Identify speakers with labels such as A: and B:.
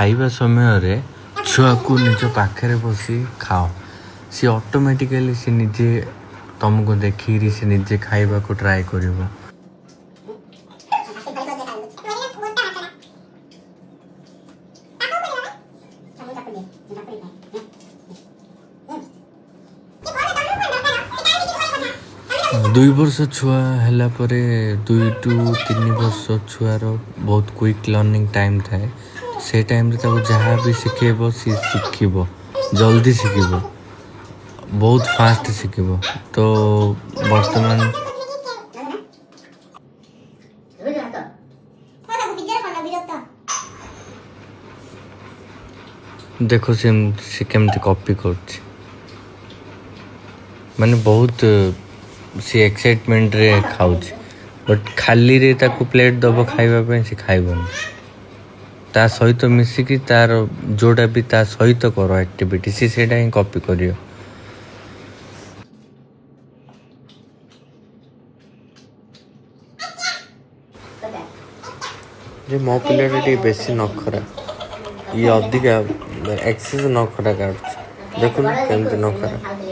A: खाइबा समय छुआ को निज पाखे बसी खाओ सी ऑटोमेटिकली सी निजे तुमको देखिरी सी निजे खाइबा को ट्राई करिवो। दुई वर्ष छुआ है 2 to 3 वर्ष छुआर बहुत क्विक लर्निंग टाइम थाए से टाइम जहाँ भी शिखेब सी शिखब जल्दी शिखब बहुत फास्ट शिखब। तो बर्तमान देखो से केमती कॉपी कर माने बहुत सी एक्साइटमेंट रे खाऊच बट खाली रे ताको प्लेट दब खाइबा से खाइबन ता सहित मिसिकी तार जोड़ा भी ता सहित करो एक्टिविटी सी सेटा ही कॉपी करियो। जे मो पिलाटी बेसी नखरा ये अधिका एक्सेस नखरा काट देखो केमती नखरा